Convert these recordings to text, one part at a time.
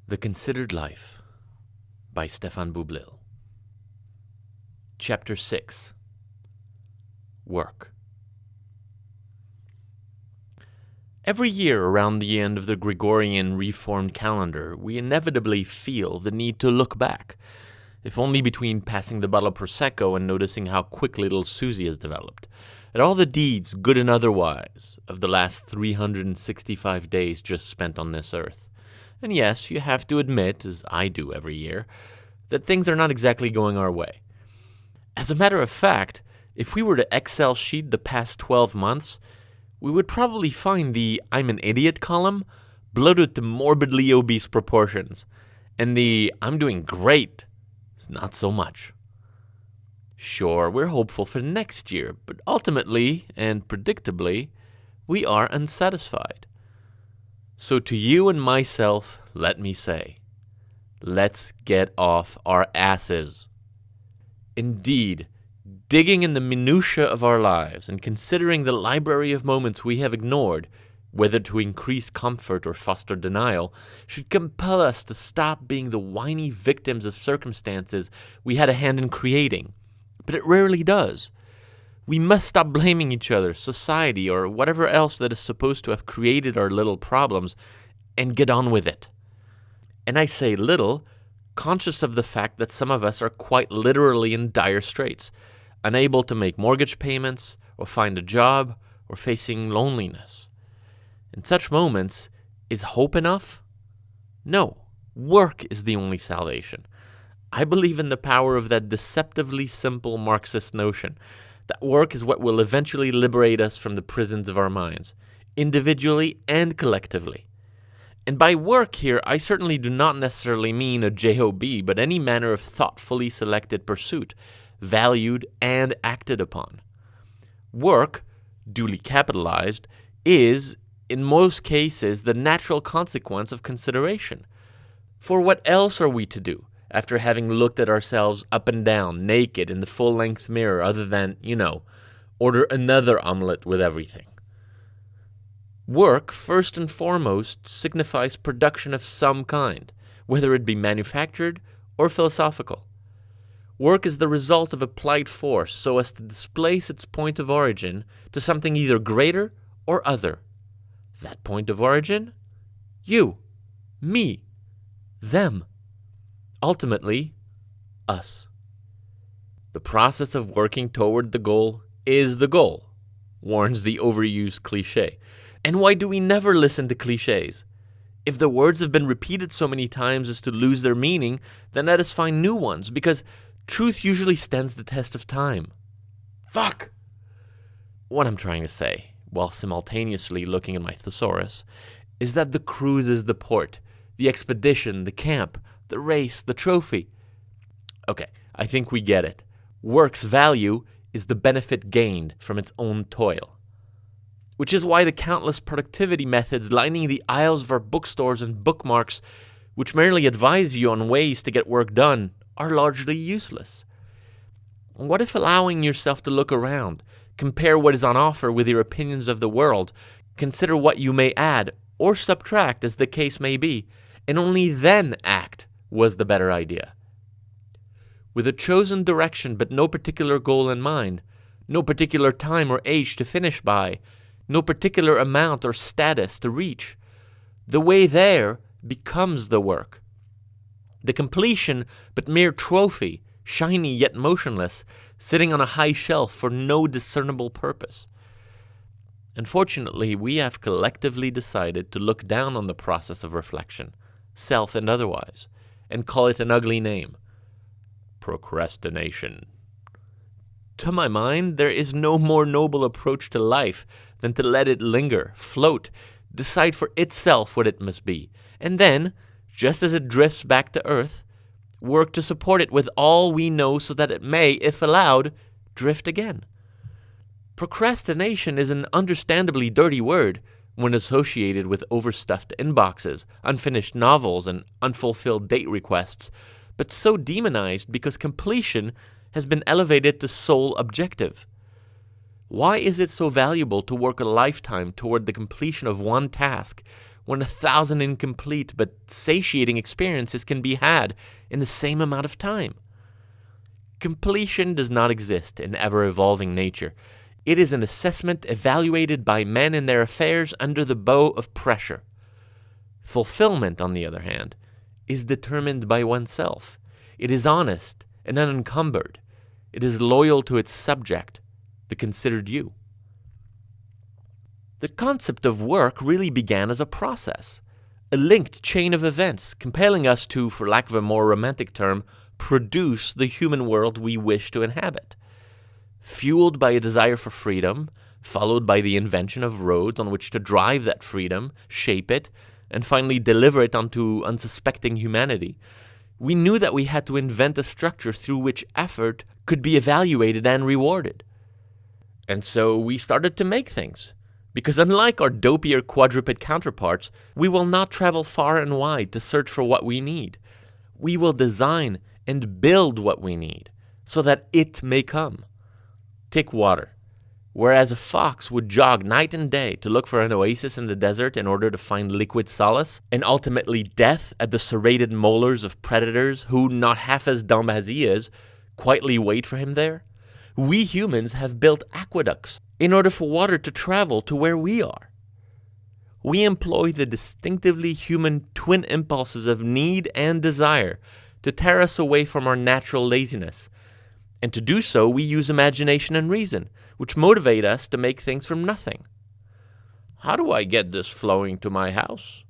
The Considered Life by Stefan Boublil. Chapter 6. Work. Every year around the end of the Gregorian Reformed calendar, we inevitably feel the need to look back, if only between passing the bottle of Prosecco and noticing how quick little Susie has developed, at all the deeds, good and otherwise, of the last 365 days just spent on this earth. And yes, you have to admit, as I do every year, that things are not exactly going our way. As a matter of fact, if we were to Excel sheet the past 12 months, we would probably find the I'm an idiot column bloated to morbidly obese proportions, and the I'm doing great is not so much. Sure, we're hopeful for next year, but ultimately, and predictably, we are unsatisfied. So to you and myself, let me say, let's get off our asses. Indeed, digging in the minutiae of our lives and considering the library of moments we have ignored, whether to increase comfort or foster denial, should compel us to stop being the whiny victims of circumstances we had a hand in creating. But it rarely does. We must stop blaming each other, society, or whatever else that is supposed to have created our little problems, and get on with it. And I say little, conscious of the fact that some of us are quite literally in dire straits, unable to make mortgage payments, or find a job, or facing loneliness. In such moments, is hope enough? No, work is the only salvation. I believe in the power of that deceptively simple Marxist notion that work is what will eventually liberate us from the prisons of our minds, individually and collectively. And by work here, I certainly do not necessarily mean a job, but any manner of thoughtfully selected pursuit, valued and acted upon. Work, duly capitalized, is, in most cases, the natural consequence of consideration. For what else are we to do after having looked at ourselves up and down, naked, in the full-length mirror, other than, order another omelet with everything? Work, first and foremost, signifies production of some kind, whether it be manufactured or philosophical. Work is the result of applied force so as to displace its point of origin to something either greater or other. That point of origin? You, me, them. Ultimately, us. The process of working toward the goal is the goal, warns the overused cliché. And why do we never listen to clichés? If the words have been repeated so many times as to lose their meaning, then let us find new ones, because truth usually stands the test of time. Fuck! What I'm trying to say, while simultaneously looking at my thesaurus, is that the cruise is the port, the expedition, the camp, the race, the trophy. Okay, I think we get it. Work's value is the benefit gained from its own toil. Which is why the countless productivity methods lining the aisles of our bookstores and bookmarks, which merely advise you on ways to get work done, are largely useless. What if allowing yourself to look around, compare what is on offer with your opinions of the world, consider what you may add or subtract as the case may be, and only then act was the better idea? With a chosen direction but no particular goal in mind, no particular time or age to finish by, no particular amount or status to reach, the way there becomes the work. The completion but mere trophy, shiny yet motionless, sitting on a high shelf for no discernible purpose. Unfortunately, we have collectively decided to look down on the process of reflection, self and otherwise, and call it an ugly name: procrastination. To my mind, there is no more noble approach to life than to let it linger, float, decide for itself what it must be, and then, just as it drifts back to earth, work to support it with all we know so that it may, if allowed, drift again. Procrastination is an understandably dirty word when associated with overstuffed inboxes, unfinished novels, and unfulfilled date requests, but so demonized because completion has been elevated to sole objective. Why is it so valuable to work a lifetime toward the completion of one task when 1,000 incomplete but satiating experiences can be had in the same amount of time? Completion does not exist in ever-evolving nature. It is an assessment evaluated by men in their affairs under the bow of pressure. Fulfillment, on the other hand, is determined by oneself. It is honest and unencumbered. It is loyal to its subject, the considered you. The concept of work really began as a process, a linked chain of events compelling us to, for lack of a more romantic term, produce the human world we wish to inhabit. Fueled by a desire for freedom, followed by the invention of roads on which to drive that freedom, shape it, and finally deliver it onto unsuspecting humanity, we knew that we had to invent a structure through which effort could be evaluated and rewarded. And so we started to make things. Because unlike our dopier quadruped counterparts, we will not travel far and wide to search for what we need. We will design and build what we need, so that it may come. Take water. Whereas a fox would jog night and day to look for an oasis in the desert in order to find liquid solace, and ultimately death at the serrated molars of predators who, not half as dumb as he is, quietly wait for him there, we humans have built aqueducts in order for water to travel to where we are. We employ the distinctively human twin impulses of need and desire to tear us away from our natural laziness. And to do so, we use imagination and reason, which motivate us to make things from nothing. How do I get this flowing to my house?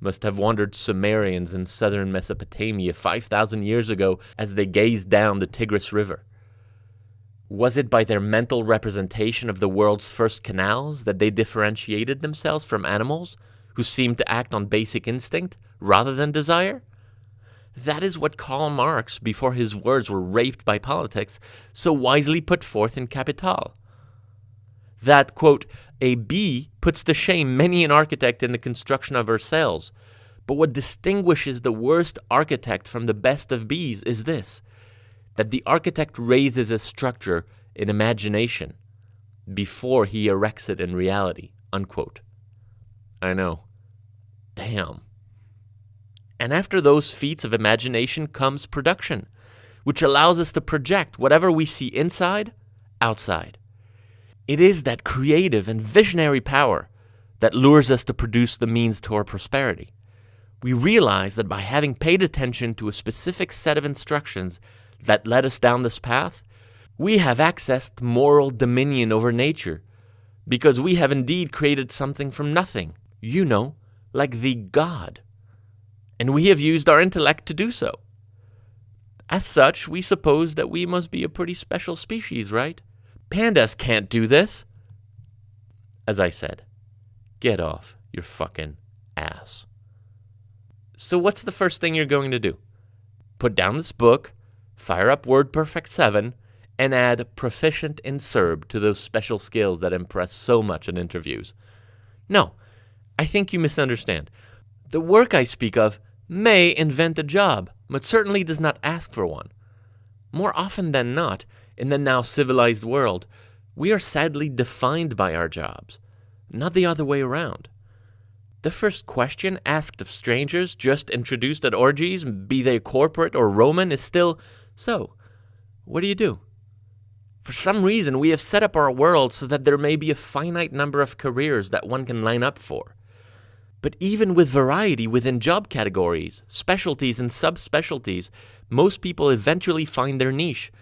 Must have wondered Sumerians in southern Mesopotamia 5,000 years ago as they gazed down the Tigris River. Was it by their mental representation of the world's first canals that they differentiated themselves from animals who seemed to act on basic instinct rather than desire? That is what Karl Marx, before his words were raped by politics, so wisely put forth in Capital. That, quote, a bee puts to shame many an architect in the construction of her cells, but what distinguishes the worst architect from the best of bees is this, that the architect raises a structure in imagination before he erects it in reality, unquote. I know. Damn. And after those feats of imagination comes production, which allows us to project whatever we see inside, outside. It is that creative and visionary power that lures us to produce the means to our prosperity. We realize that by having paid attention to a specific set of instructions that led us down this path, we have accessed moral dominion over nature, because we have indeed created something from nothing, like the God. And we have used our intellect to do so. As such, we suppose that we must be a pretty special species, right? Pandas can't do this. As I said, get off your fucking ass. So what's the first thing you're going to do? Put down this book, fire up WordPerfect 7, and add proficient in Serb to those special skills that impress so much in interviews. No, I think you misunderstand. The work I speak of may invent a job, but certainly does not ask for one. More often than not, in the now civilized world, we are sadly defined by our jobs, not the other way around. The first question asked of strangers just introduced at orgies, be they corporate or Roman, is still, so, what do you do? For some reason, we have set up our world so that there may be a finite number of careers that one can line up for. But even with variety within job categories, specialties and subspecialties, most people eventually find their niche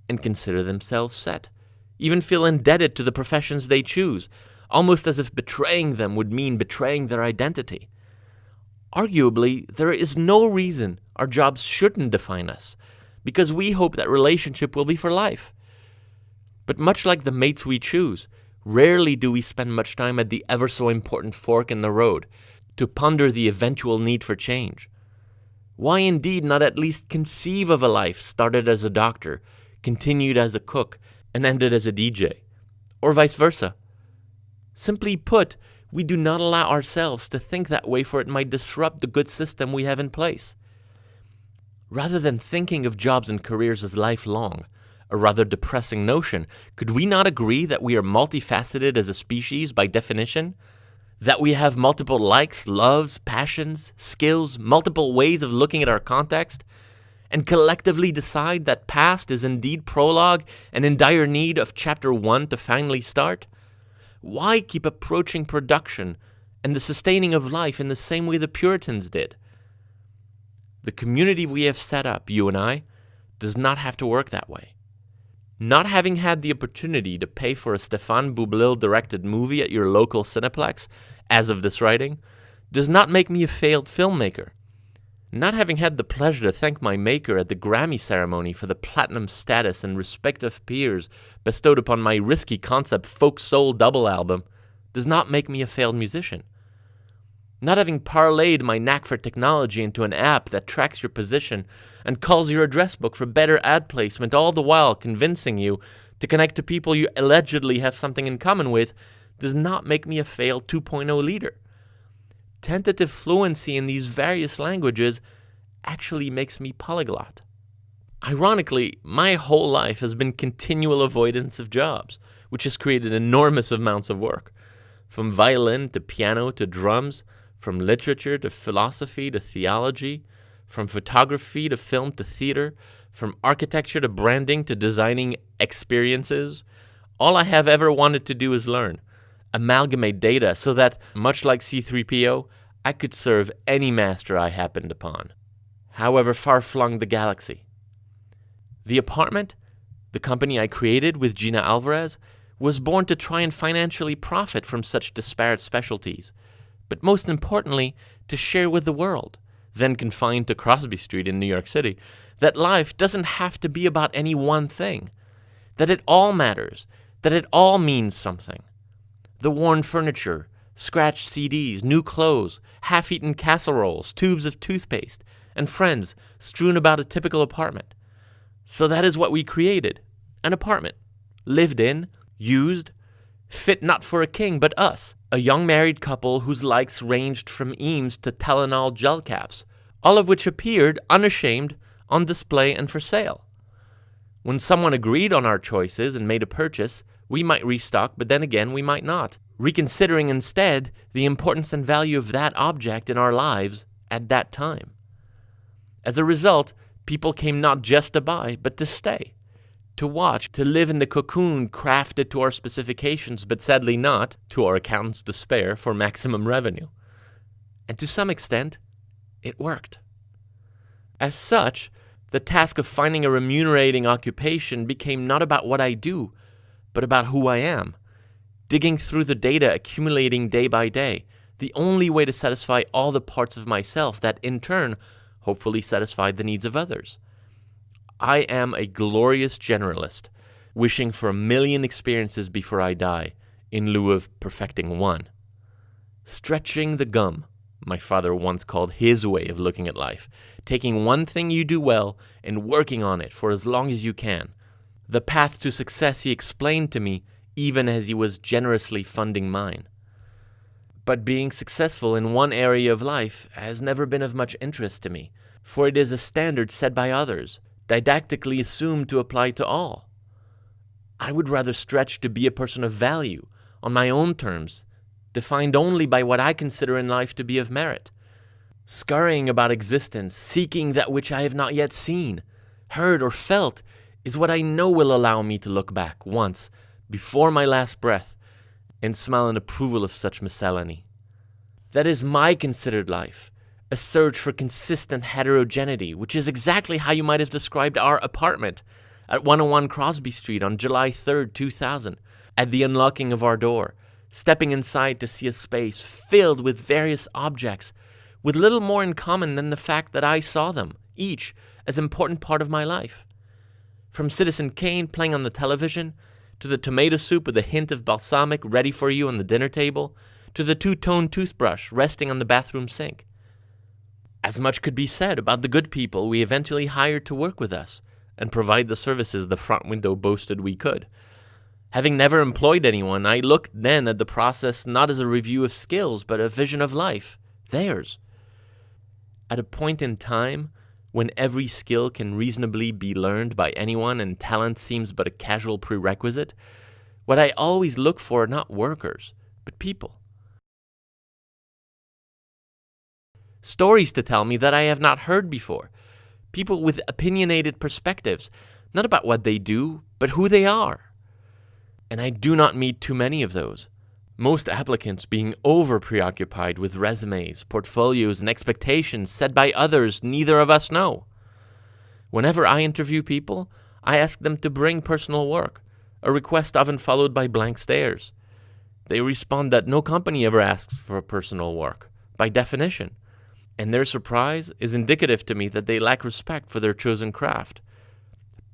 and consider themselves set, even feel indebted to the professions they choose, almost as if betraying them would mean betraying their identity. Arguably, there is no reason our jobs shouldn't define us, because we hope that relationship will be for life. But much like the mates we choose, rarely do we spend much time at the ever so important fork in the road to ponder the eventual need for change. Why indeed not at least conceive of a life started as a doctor, continued as a cook, and ended as a DJ? Or vice versa. Simply put, we do not allow ourselves to think that way, for it might disrupt the good system we have in place. Rather than thinking of jobs and careers as lifelong, a rather depressing notion, could we not agree that we are multifaceted as a species by definition? That we have multiple likes, loves, passions, skills, multiple ways of looking at our context, and collectively decide that past is indeed prologue and in dire need of chapter 1 to finally start? Why keep approaching production and the sustaining of life in the same way the Puritans did? The community we have set up, you and I, does not have to work that way. Not having had the opportunity to pay for a Stéphane Boublil-directed movie at your local Cineplex, as of this writing, does not make me a failed filmmaker. Not having had the pleasure to thank my maker at the Grammy ceremony for the platinum status and respect of peers bestowed upon my risky concept folk soul double album does not make me a failed musician. Not having parlayed my knack for technology into an app that tracks your position and calls your address book for better ad placement, all the while convincing you to connect to people you allegedly have something in common with, does not make me a failed 2.0 leader. Tentative fluency in these various languages actually makes me polyglot. Ironically, my whole life has been continual avoidance of jobs, which has created enormous amounts of work. From violin to piano to drums, from literature to philosophy to theology, from photography to film to theater, from architecture to branding to designing experiences, all I have ever wanted to do is learn, amalgamate data so that, much like C-3PO, I could serve any master I happened upon, however far-flung the galaxy. The Apartment, the company I created with Gina Alvarez, was born to try and financially profit from such disparate specialties, but most importantly, to share with the world, then confined to Crosby Street in New York City, that life doesn't have to be about any one thing, that it all matters, that it all means something. The worn furniture, scratched CDs, new clothes, half-eaten casseroles, tubes of toothpaste, and friends strewn about a typical apartment. So that is what we created, an apartment, lived in, used, fit not for a king but us, a young married couple whose likes ranged from Eames to Tylenol gel caps, all of which appeared, unashamed, on display and for sale. When someone agreed on our choices and made a purchase, we might restock, but then again we might not, reconsidering instead the importance and value of that object in our lives at that time. As a result, people came not just to buy, but to stay, to watch, to live in the cocoon crafted to our specifications, but sadly not, to our accountant's despair, for maximum revenue. And to some extent, it worked. As such, the task of finding a remunerating occupation became not about what I do, but about who I am, digging through the data accumulating day by day, the only way to satisfy all the parts of myself that, in turn, hopefully satisfied the needs of others. I am a glorious generalist, wishing for 1,000,000 experiences before I die, in lieu of perfecting one. Stretching the gum, my father once called his way of looking at life, taking one thing you do well and working on it for as long as you can. The path to success he explained to me, even as he was generously funding mine. But being successful in one area of life has never been of much interest to me, for it is a standard set by others, didactically assumed to apply to all. I would rather stretch to be a person of value, on my own terms, defined only by what I consider in life to be of merit. Scurrying about existence, seeking that which I have not yet seen, heard, or felt, is what I know will allow me to look back once, before my last breath, and smile in approval of such miscellany. That is my considered life, a search for consistent heterogeneity, which is exactly how you might have described our apartment at 101 Crosby Street on July 3rd, 2000, at the unlocking of our door, stepping inside to see a space filled with various objects, with little more in common than the fact that I saw them, each, as an important part of my life. From Citizen Kane playing on the television, to the tomato soup with a hint of balsamic ready for you on the dinner table, to the two-tone toothbrush resting on the bathroom sink. As much could be said about the good people we eventually hired to work with us and provide the services the front window boasted we could. Having never employed anyone, I looked then at the process not as a review of skills, but a vision of life, theirs. At a point in time when every skill can reasonably be learned by anyone and talent seems but a casual prerequisite, what I always look for are not workers, but people. stories to tell me that I have not heard before, people with opinionated perspectives, not about what they do, but who they are. And I do not meet too many of those. Most applicants being over-preoccupied with resumes, portfolios, and expectations set by others neither of us know. Whenever I interview people, I ask them to bring personal work, a request often followed by blank stares. They respond that no company ever asks for personal work, by definition, and their surprise is indicative to me that they lack respect for their chosen craft.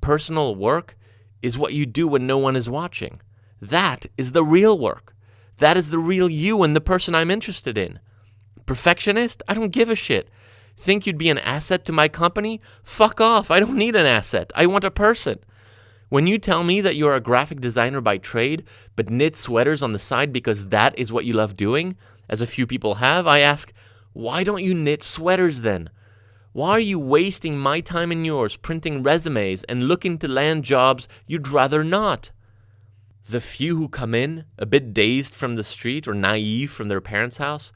Personal work is what you do when no one is watching. That is the real work. That is the real you and the person I'm interested in. Perfectionist? I don't give a shit. Think you'd be an asset to my company? Fuck off. I don't need an asset. I want a person. When you tell me that you're a graphic designer by trade, but knit sweaters on the side because that is what you love doing, as a few people have, I ask, why don't you knit sweaters then? Why are you wasting my time and yours printing resumes and looking to land jobs you'd rather not? The few who come in, a bit dazed from the street or naive from their parents' house,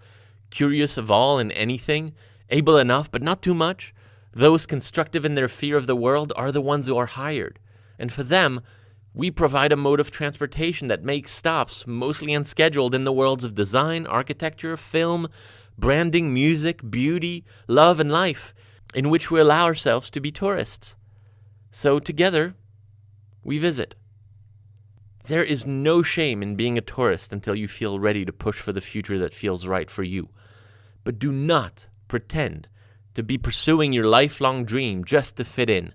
curious of all and anything, able enough but not too much, those constructive in their fear of the world are the ones who are hired. And for them, we provide a mode of transportation that makes stops, mostly unscheduled, in the worlds of design, architecture, film, branding, music, beauty, love, and life, in which we allow ourselves to be tourists. So together, we visit. There is no shame in being a tourist until you feel ready to push for the future that feels right for you. But do not pretend to be pursuing your lifelong dream just to fit in.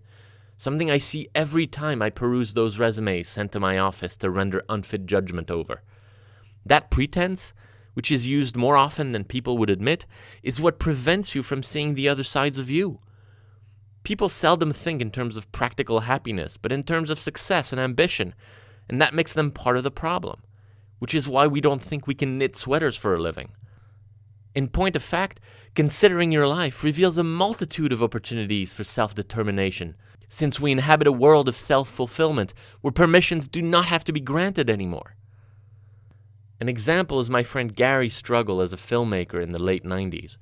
Something I see every time I peruse those resumes sent to my office to render unfit judgment over. That pretense, which is used more often than people would admit, is what prevents you from seeing the other sides of you. People seldom think in terms of practical happiness, but in terms of success and ambition, and that makes them part of the problem, which is why we don't think we can knit sweaters for a living. In point of fact, considering your life reveals a multitude of opportunities for self-determination, since we inhabit a world of self-fulfillment where permissions do not have to be granted anymore. An example is my friend Gary's struggle as a filmmaker in the late 90s.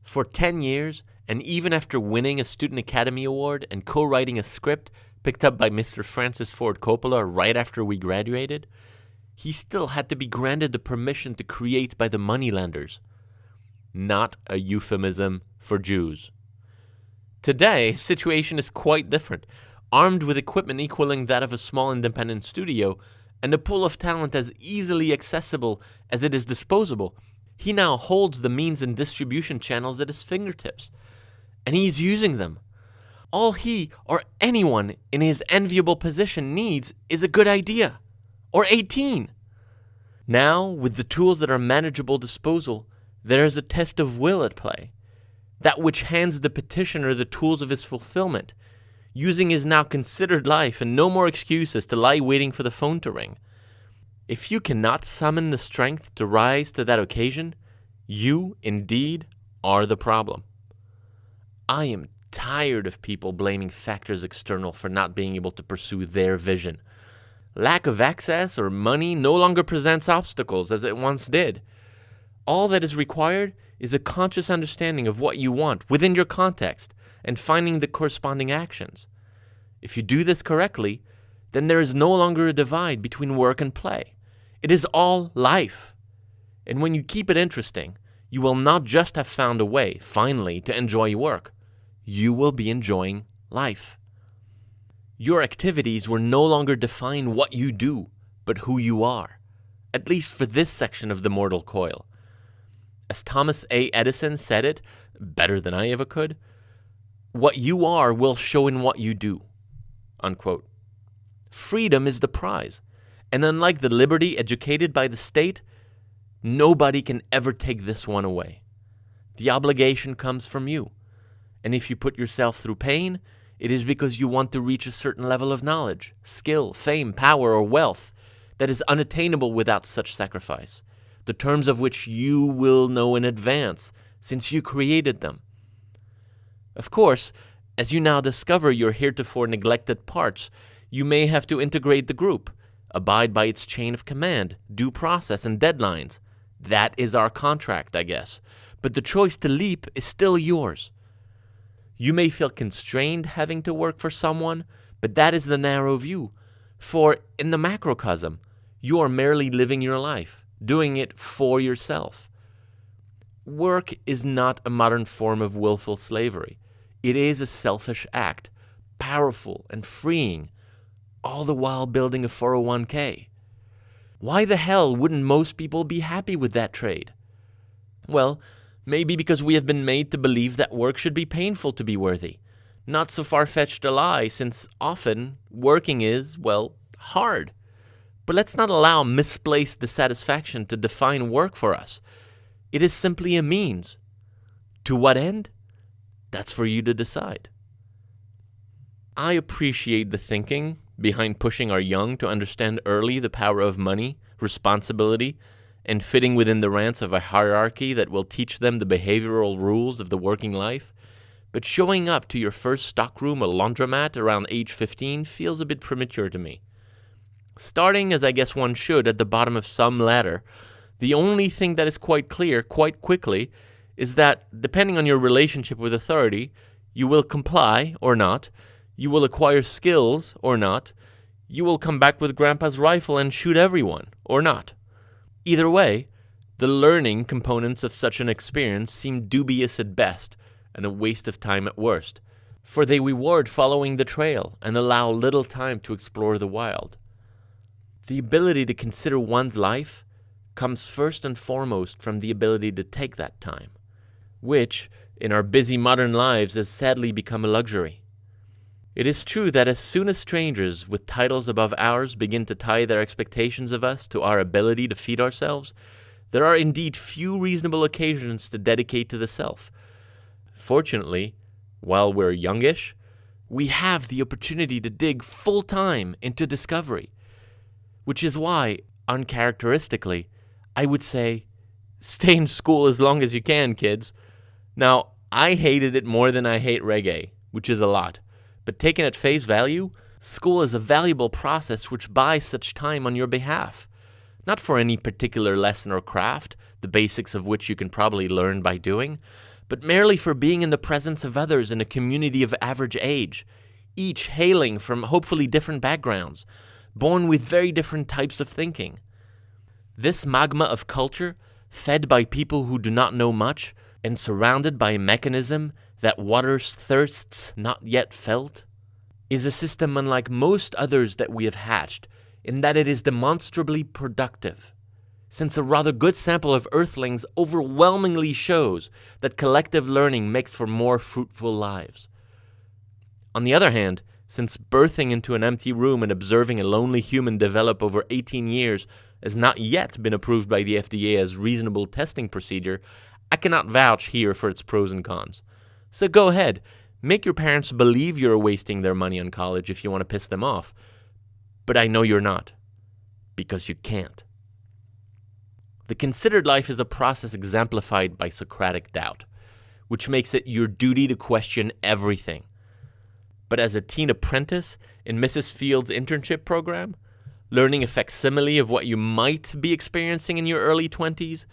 For 10 years, and even after winning a Student Academy Award and co-writing a script picked up by Mr. Francis Ford Coppola right after we graduated, he still had to be granted the permission to create by the moneylenders. Not a euphemism for Jews. Today, the situation is quite different. Armed with equipment equaling that of a small independent studio, and a pool of talent as easily accessible as it is disposable, he now holds the means and distribution channels at his fingertips. And he is using them. All he or anyone in his enviable position needs is a good idea. Or 18. Now, with the tools that are manageable disposal, there is a test of will at play. That which hands the petitioner the tools of his fulfillment, using his now considered life and no more excuses to lie waiting for the phone to ring. If you cannot summon the strength to rise to that occasion, you, indeed, are the problem. I am tired of people blaming factors external for not being able to pursue their vision. Lack of access or money no longer presents obstacles as it once did. All that is required is a conscious understanding of what you want within your context and finding the corresponding actions. If you do this correctly, then there is no longer a divide between work and play. It is all life. And when you keep it interesting, you will not just have found a way, finally, to enjoy work. You will be enjoying life. Your activities will no longer define what you do, but who you are, at least for this section of the mortal coil. As Thomas A. Edison said it, better than I ever could, what you are will show in what you do. Unquote. Freedom is the prize, and unlike the liberty educated by the state, nobody can ever take this one away. The obligation comes from you, and if you put yourself through pain, it is because you want to reach a certain level of knowledge, skill, fame, power, or wealth that is unattainable without such sacrifice, the terms of which you will know in advance, since you created them. Of course, as you now discover your heretofore neglected parts, you may have to integrate the group, abide by its chain of command, due process, and deadlines. That is our contract, I guess. but the choice to leap is still yours. You may feel constrained having to work for someone, but that is the narrow view. For in the macrocosm, you are merely living your life, doing it for yourself. Work is not a modern form of willful slavery. It is a selfish act, powerful and freeing, all the while building a 401k. Why the hell wouldn't most people be happy with that trade? Well, maybe because we have been made to believe that work should be painful to be worthy. Not so far-fetched a lie, since often working is, well, hard. But let's not allow misplaced dissatisfaction to define work for us. It is simply a means. To what end? That's for you to decide. I appreciate the thinking behind pushing our young to understand early the power of money, responsibility, and fitting within the ranks of a hierarchy that will teach them the behavioral rules of the working life. But showing up to your first stockroom or laundromat around age 15 feels a bit premature to me. Starting, as I guess one should, at the bottom of some ladder, the only thing that is quite clear quite quickly is that, depending on your relationship with authority, you will comply or not, you will acquire skills or not, you will come back with Grandpa's rifle and shoot everyone or not. Either way, the learning components of such an experience seem dubious at best and a waste of time at worst, for they reward following the trail and allow little time to explore the wild. The ability to consider one's life comes first and foremost from the ability to take that time, which, in our busy modern lives, has sadly become a luxury. It is true that as soon as strangers with titles above ours begin to tie their expectations of us to our ability to feed ourselves, there are indeed few reasonable occasions to dedicate to the self. Fortunately, while we're youngish, we have the opportunity to dig full-time into discovery, which is why, uncharacteristically, I would say, stay in school as long as you can, kids. Now, I hated it more than I hate reggae, which is a lot. But taken at face value, school is a valuable process which buys such time on your behalf. Not for any particular lesson or craft, the basics of which you can probably learn by doing, but merely for being in the presence of others in a community of average age, each hailing from hopefully different backgrounds, born with very different types of thinking. This magma of culture, fed by people who do not know much, and surrounded by a mechanism that waters thirsts not yet felt, is a system unlike most others that we have hatched, in that it is demonstrably productive, since a rather good sample of Earthlings overwhelmingly shows that collective learning makes for more fruitful lives. On the other hand, since birthing into an empty room and observing a lonely human develop over 18 years has not yet been approved by the FDA as reasonable testing procedure, I cannot vouch here for its pros and cons. So go ahead, make your parents believe you're wasting their money on college if you want to piss them off. But I know you're not, because you can't. The considered life is a process exemplified by Socratic doubt, which makes it your duty to question everything. But as a teen apprentice in Mrs. Field's internship program, learning a facsimile of what you might be experiencing in your early 20s,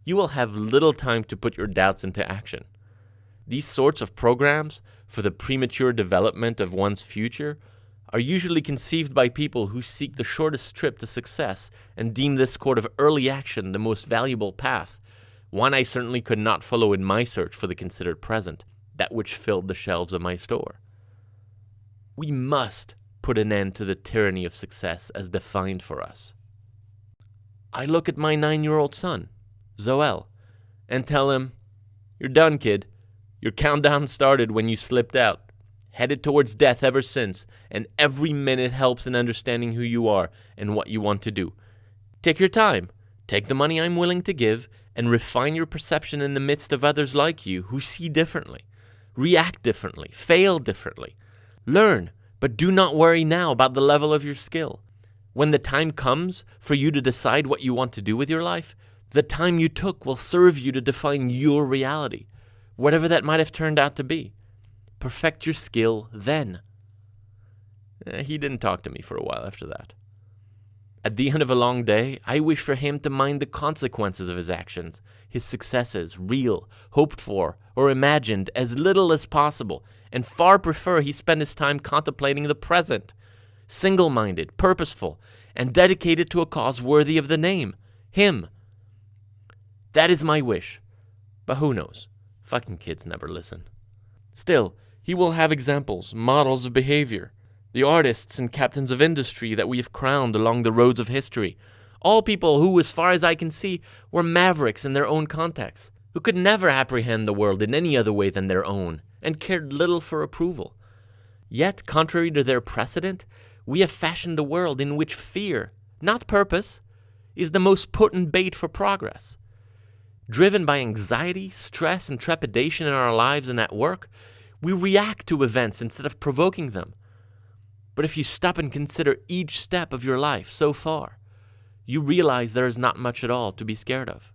you will have little time to put your doubts into action. These sorts of programs for the premature development of one's future are usually conceived by people who seek the shortest trip to success and deem this sort of early action the most valuable path, one I certainly could not follow in my search for the considered present, that which filled the shelves of my store. We must put an end to the tyranny of success as defined for us. I look at my 9-year-old son, Zoel, and tell him, "You're done, kid. Your countdown started when you slipped out. Headed towards death ever since, and every minute helps in understanding who you are and what you want to do. Take your time. Take the money I'm willing to give, and refine your perception in the midst of others like you who see differently, react differently, fail differently. Learn, but do not worry now about the level of your skill. When the time comes for you to decide what you want to do with your life, the time you took will serve you to define your reality, whatever that might have turned out to be. Perfect your skill then." He didn't talk to me for a while after that. At the end of a long day, I wish for him to mind the consequences of his actions, his successes, real, hoped for, or imagined, as little as possible, and far prefer he spend his time contemplating the present, single-minded, purposeful, and dedicated to a cause worthy of the name, him. That is my wish. But who knows? Fucking kids never listen. Still, he will have examples, models of behavior, the artists and captains of industry that we have crowned along the roads of history, all people who, as far as I can see, were mavericks in their own contexts, who could never apprehend the world in any other way than their own, and cared little for approval. Yet, contrary to their precedent, we have fashioned a world in which fear, not purpose, is the most potent bait for progress. Driven by anxiety, stress, and trepidation in our lives and at work, we react to events instead of provoking them. But if you stop and consider each step of your life so far, you realize there is not much at all to be scared of.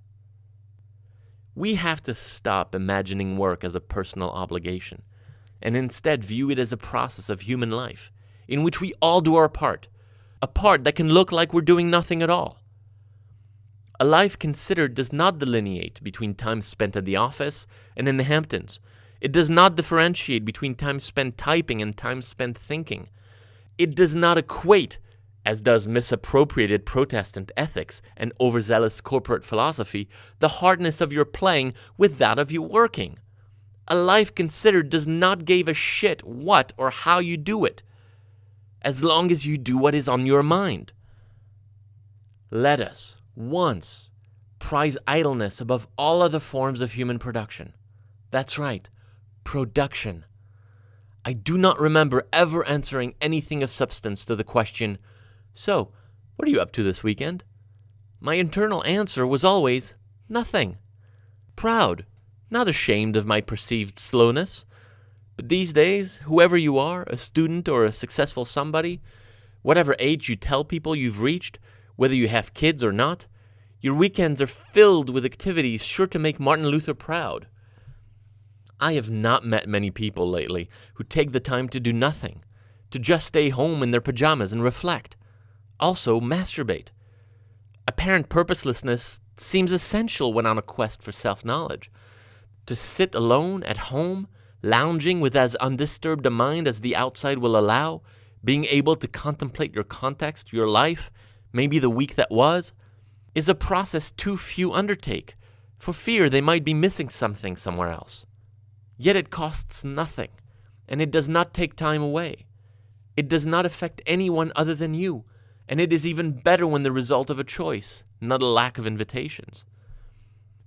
We have to stop imagining work as a personal obligation, and instead view it as a process of human life, in which we all do our part, a part that can look like we're doing nothing at all. A life considered does not delineate between time spent at the office and in the Hamptons. It does not differentiate between time spent typing and time spent thinking. It does not equate, as does misappropriated Protestant ethics and overzealous corporate philosophy, the hardness of your playing with that of your working. A life considered does not give a shit what or how you do it, as long as you do what is on your mind. Let us, once, prize idleness above all other forms of human production. That's right, production. I do not remember ever answering anything of substance to the question, "So, what are you up to this weekend?" My internal answer was always, nothing. Proud, not ashamed of my perceived slowness. But these days, whoever you are, a student or a successful somebody, whatever age you tell people you've reached, whether you have kids or not, your weekends are filled with activities sure to make Martin Luther proud. I have not met many people lately who take the time to do nothing, to just stay home in their pajamas and reflect. Also, masturbate. Apparent purposelessness seems essential when on a quest for self-knowledge. To sit alone at home, lounging with as undisturbed a mind as the outside will allow, being able to contemplate your context, your life, maybe the week that was, is a process too few undertake, for fear they might be missing something somewhere else. Yet it costs nothing, and it does not take time away. It does not affect anyone other than you, and it is even better when the result of a choice, not a lack of invitations.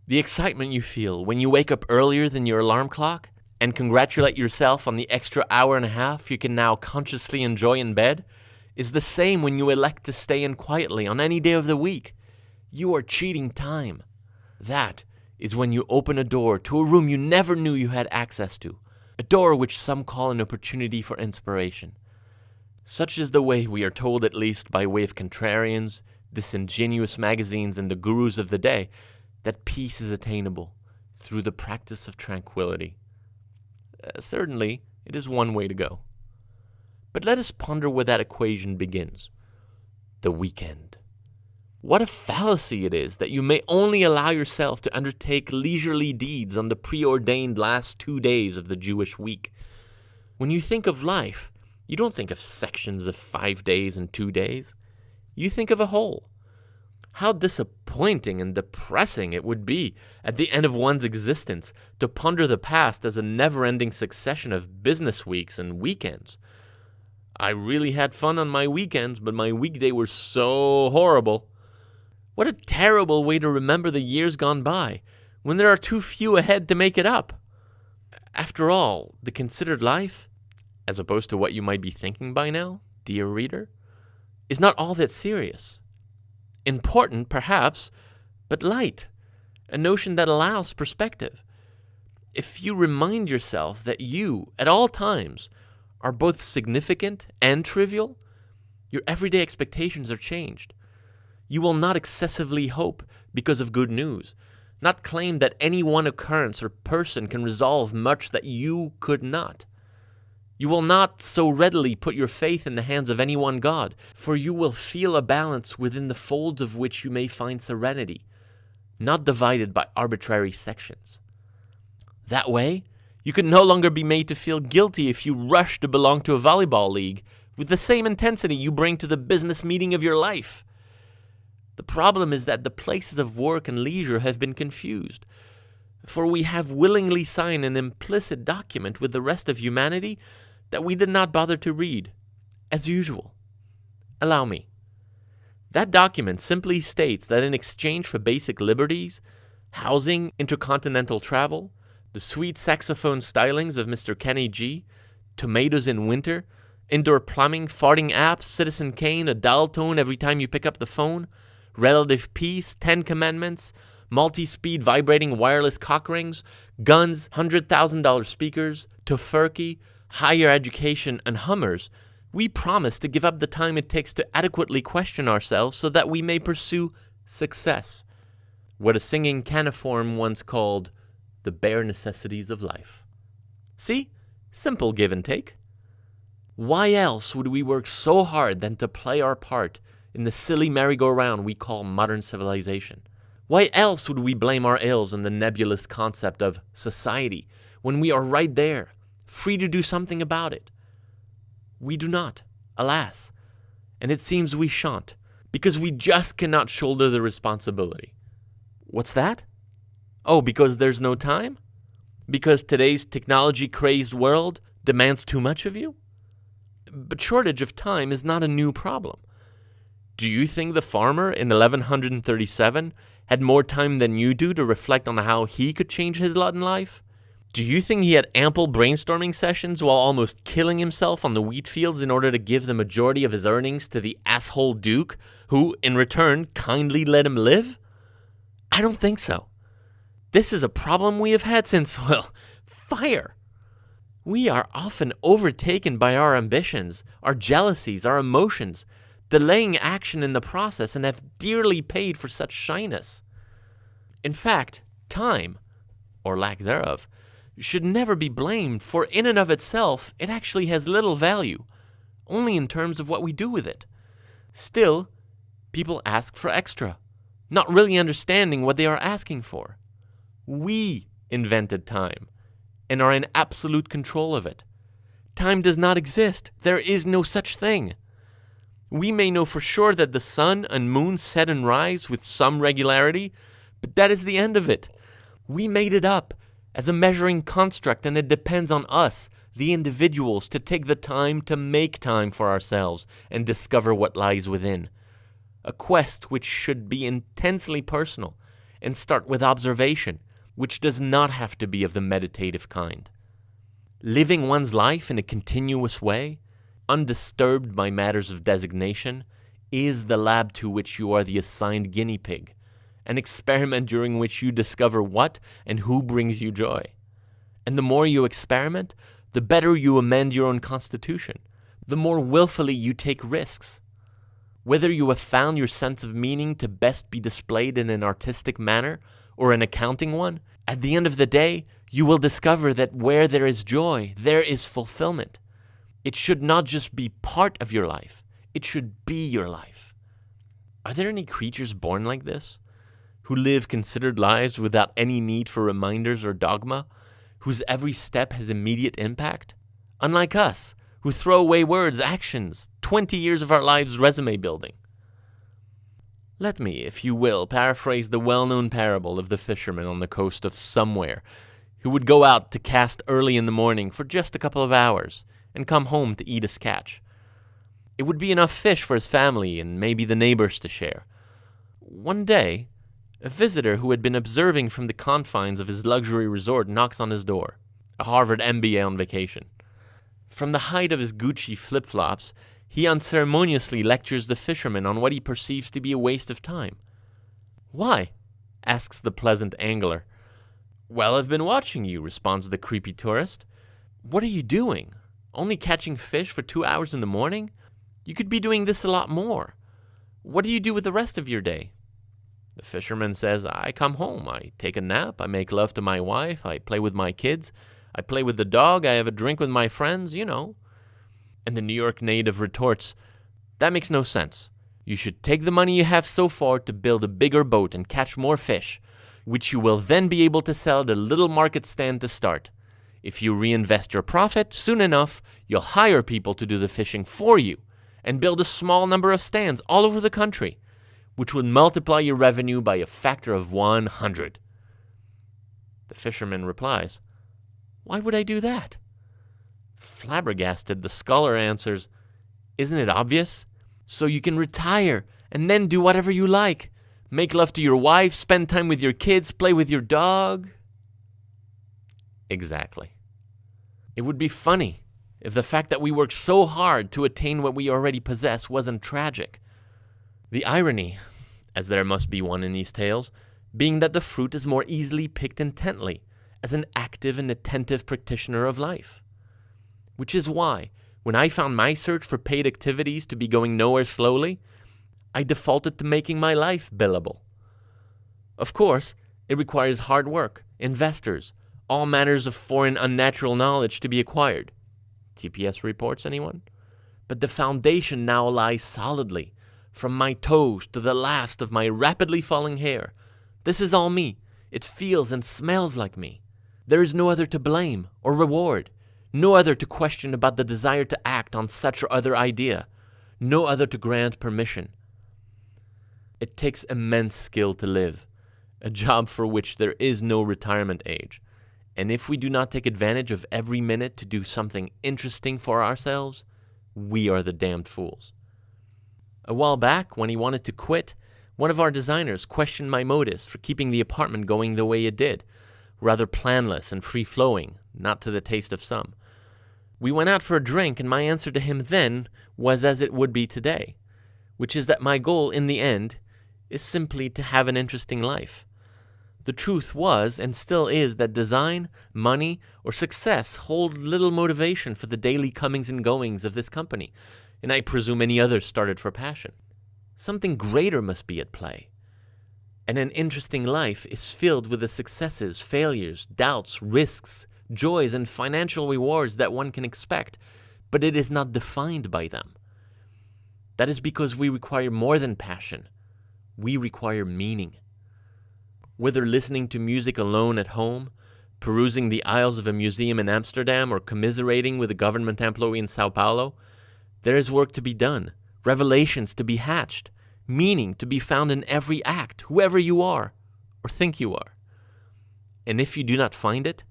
The excitement you feel when you wake up earlier than your alarm clock and congratulate yourself on the extra hour and a half you can now consciously enjoy in bed is the same when you elect to stay in quietly on any day of the week. You are cheating time. That is when you open a door to a room you never knew you had access to, a door which some call an opportunity for inspiration. Such is the way we are told, at least by way of contrarians, disingenuous magazines, and the gurus of the day, that peace is attainable through the practice of tranquility. Certainly, it is one way to go. But let us ponder where that equation begins. The weekend. What a fallacy it is that you may only allow yourself to undertake leisurely deeds on the preordained last 2 days of the Jewish week. When you think of life, you don't think of sections of 5 days and 2 days. You think of a whole. How disappointing and depressing it would be at the end of one's existence to ponder the past as a never-ending succession of business weeks and weekends. I really had fun on my weekends, but my weekday were so horrible. What a terrible way to remember the years gone by, when there are too few ahead to make it up. After all, the considered life, as opposed to what you might be thinking by now, dear reader, is not all that serious. Important, perhaps, but light, a notion that allows perspective. If you remind yourself that you, at all times, are both significant and trivial, your everyday expectations are changed. You will not excessively hope because of good news, not claim that any one occurrence or person can resolve much that you could not. You will not so readily put your faith in the hands of any one God, for you will feel a balance within the folds of which you may find serenity. not divided by arbitrary sections. That way, you can no longer be made to feel guilty if you rush to belong to a volleyball league with the same intensity you bring to the business meeting of your life. The problem is that the places of work and leisure have been confused, for we have willingly signed an implicit document with the rest of humanity that we did not bother to read, as usual. Allow me. That document simply states that in exchange for basic liberties, housing, intercontinental travel, the sweet saxophone stylings of Mr. Kenny G, tomatoes in winter, indoor plumbing, farting apps, Citizen Kane, a dial tone every time you pick up the phone, relative peace, 10 commandments, multi-speed vibrating wireless cock rings, guns, $100,000 speakers, tofurkey, higher education, and Hummers, we promise to give up the time it takes to adequately question ourselves so that we may pursue success, what a singing caniform once called the bare necessities of life. See? Simple give and take. Why else would we work so hard than to play our part in the silly merry-go-round we call modern civilization? Why else would we blame our ills on the nebulous concept of society when we are right there, free to do something about it? We do not, alas, and it seems we shan't, because we just cannot shoulder the responsibility. What's that? Oh, because there's no time? Because today's technology-crazed world demands too much of you? But shortage of time is not a new problem. Do you think the farmer in 1137 had more time than you do to reflect on how he could change his lot in life? Do you think he had ample brainstorming sessions while almost killing himself on the wheat fields in order to give the majority of his earnings to the asshole duke, who, in return, kindly let him live? I don't think so. This is a problem we have had since, well, fire. We are often overtaken by our ambitions, our jealousies, our emotions, delaying action in the process, and have dearly paid for such shyness. In fact, time, or lack thereof, should never be blamed, for in and of itself, it actually has little value, only in terms of what we do with it. Still, people ask for extra, not really understanding what they are asking for. We invented time, and are in absolute control of it. Time does not exist. There is no such thing. We may know for sure that the sun and moon set and rise with some regularity, but that is the end of it. We made it up as a measuring construct, and it depends on us, the individuals, to take the time to make time for ourselves and discover what lies within. A quest which should be intensely personal and start with observation, which does not have to be of the meditative kind. Living one's life in a continuous way, undisturbed by matters of designation, is the lab to which you are the assigned guinea pig, an experiment during which you discover what and who brings you joy. And the more you experiment, the better you amend your own constitution, the more willfully you take risks. Whether you have found your sense of meaning to best be displayed in an artistic manner or an accounting one, at the end of the day, you will discover that where there is joy, there is fulfillment. It should not just be part of your life, it should be your life. Are there any creatures born like this, who live considered lives without any need for reminders or dogma, whose every step has immediate impact? Unlike us, who throw away words, actions, 20 years of our lives resume building. Let me, if you will, paraphrase the well-known parable of the fisherman on the coast of somewhere, who would go out to cast early in the morning for just a couple of hours, and come home to eat his catch. It would be enough fish for his family and maybe the neighbors to share. One day, a visitor who had been observing from the confines of his luxury resort knocks on his door, a Harvard MBA on vacation. From the height of his Gucci flip-flops, he unceremoniously lectures the fisherman on what he perceives to be a waste of time. "Why?" asks the pleasant angler. "Well, I've been watching you," responds the creepy tourist. "What are you doing? Only catching fish for 2 hours in the morning? You could be doing this a lot more. What do you do with the rest of your day?" The fisherman says, "I come home, I take a nap, I make love to my wife, I play with my kids, I play with the dog, I have a drink with my friends, you know." And the New York native retorts, "That makes no sense. You should take the money you have so far to build a bigger boat and catch more fish, which you will then be able to sell at a little market stand to start. If you reinvest your profit, soon enough, you'll hire people to do the fishing for you and build a small number of stands all over the country, which would multiply your revenue by a factor of 100. The fisherman replies, "Why would I do that?" Flabbergasted, the scholar answers, "Isn't it obvious? So you can retire and then do whatever you like. Make love to your wife, spend time with your kids, play with your dog." Exactly. It would be funny if the fact that we work so hard to attain what we already possess wasn't tragic. The irony, as there must be one in these tales, being that the fruit is more easily picked intently, as an active and attentive practitioner of life. Which is why, when I found my search for paid activities to be going nowhere slowly, I defaulted to making my life billable. Of course, it requires hard work, investors, all manners of foreign unnatural knowledge to be acquired. TPS reports, anyone? But the foundation now lies solidly, from my toes to the last of my rapidly falling hair. This is all me. It feels and smells like me. There is no other to blame or reward, no other to question about the desire to act on such or other idea, no other to grant permission. It takes immense skill to live, a job for which there is no retirement age. And if we do not take advantage of every minute to do something interesting for ourselves, we are the damned fools. A while back, when he wanted to quit, one of our designers questioned my motives for keeping the apartment going the way it did, rather planless and free-flowing, not to the taste of some. We went out for a drink, and my answer to him then was as it would be today, which is that my goal in the end is simply to have an interesting life. The truth was, and still is, that design, money, or success hold little motivation for the daily comings and goings of this company, and I presume any others started for passion. Something greater must be at play. And an interesting life is filled with the successes, failures, doubts, risks, joys, and financial rewards that one can expect, but it is not defined by them. That is because we require more than passion. We require meaning. Whether listening to music alone at home, perusing the aisles of a museum in Amsterdam, or commiserating with a government employee in Sao Paulo, there is work to be done, revelations to be hatched, meaning to be found in every act, whoever you are, or think you are. And if you do not find it,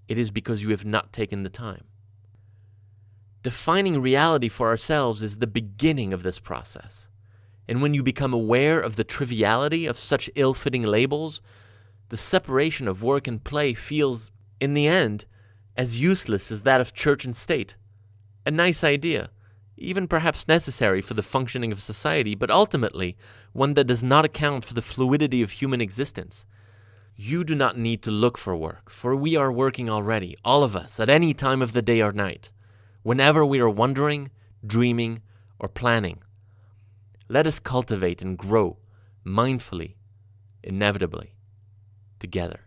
it is because you have not taken the time. Defining reality for ourselves is the beginning of this process. And when you become aware of the triviality of such ill-fitting labels, the separation of work and play feels, in the end, as useless as that of church and state. A nice idea, even perhaps necessary for the functioning of society, but ultimately one that does not account for the fluidity of human existence. You do not need to look for work, for we are working already, all of us, at any time of the day or night, whenever we are wondering, dreaming, or planning. Let us cultivate and grow, mindfully, inevitably, together.